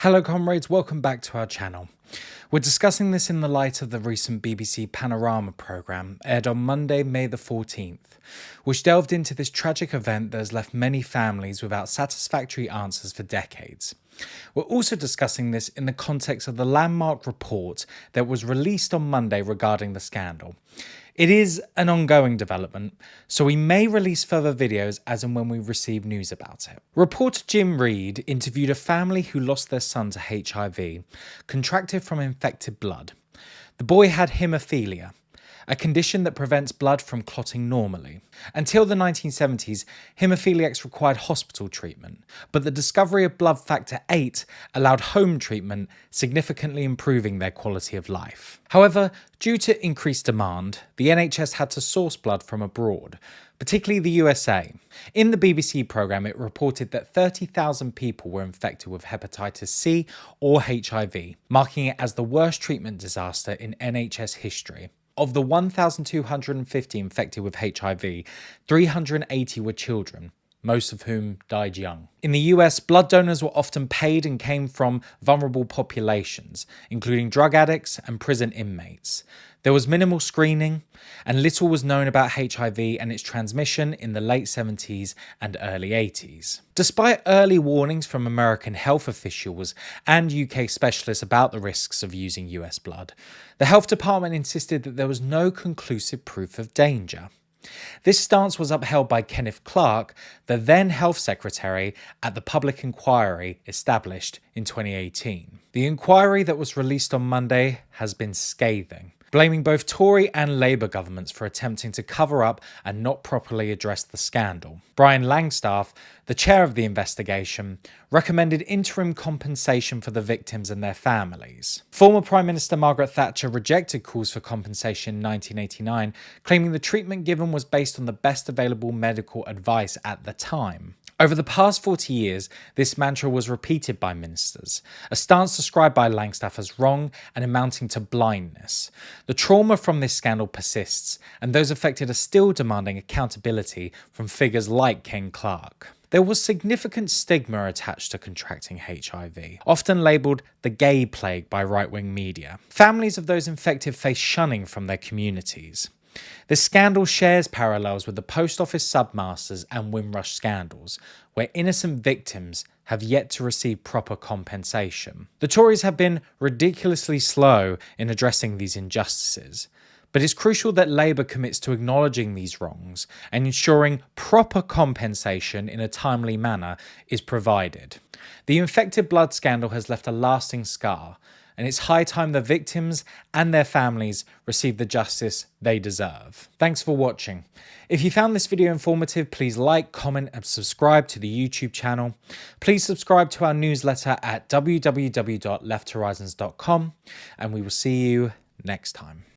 Hello comrades, welcome back to our channel. We're discussing this in the light of the recent BBC Panorama programme, aired on Monday, May the 14th, which delved into this tragic event that has left many families without satisfactory answers for decades. We're also discussing this in the context of the landmark report that was released on Monday regarding the scandal. It is an ongoing development, so we may release further videos as and when we receive news about it. Reporter Jim Reid interviewed a family who lost their son to HIV, contracted from infected blood. The boy had haemophilia, a condition that prevents blood from clotting normally. Until the 1970s, haemophiliacs required hospital treatment, but the discovery of blood factor VIII allowed home treatment, significantly improving their quality of life. However, due to increased demand, the NHS had to source blood from abroad, particularly the USA. In the BBC programme, it reported that 30,000 people were infected with hepatitis C or HIV, marking it as the worst treatment disaster in NHS history. Of the 1,250 infected with HIV, 380 were children, most of whom died young. In the US, blood donors were often paid and came from vulnerable populations, including drug addicts and prison inmates. There was minimal screening, and little was known about HIV and its transmission in the late 70s and early 80s. Despite early warnings from American health officials and UK specialists about the risks of using US blood, the health department insisted that there was no conclusive proof of danger. This stance was upheld by Kenneth Clarke, the then health secretary, at the public inquiry established in 2018. The inquiry that was released on Monday has been scathing, blaming both Tory and Labour governments for attempting to cover up and not properly address the scandal. Brian Langstaff, the chair of the investigation, recommended interim compensation for the victims and their families. Former Prime Minister Margaret Thatcher rejected calls for compensation in 1989, claiming the treatment given was based on the best available medical advice at the time. Over the past 40 years, this mantra was repeated by ministers, a stance described by Langstaff as wrong and amounting to blindness. The trauma from this scandal persists, and those affected are still demanding accountability from figures like Ken Clarke. There was significant stigma attached to contracting HIV, often labelled the gay plague by right-wing media. Families of those infected face shunning from their communities. This scandal shares parallels with the Post Office submasters and Windrush scandals, where innocent victims have yet to receive proper compensation. The Tories have been ridiculously slow in addressing these injustices, but it's crucial that Labour commits to acknowledging these wrongs and ensuring proper compensation in a timely manner is provided. The infected blood scandal has left a lasting scar, and it's high time the victims and their families receive the justice they deserve. Thanks for watching. If you found this video informative, please like, comment and subscribe to the YouTube channel. Please subscribe to our newsletter at www.lefthorizons.com, and we will see you next time.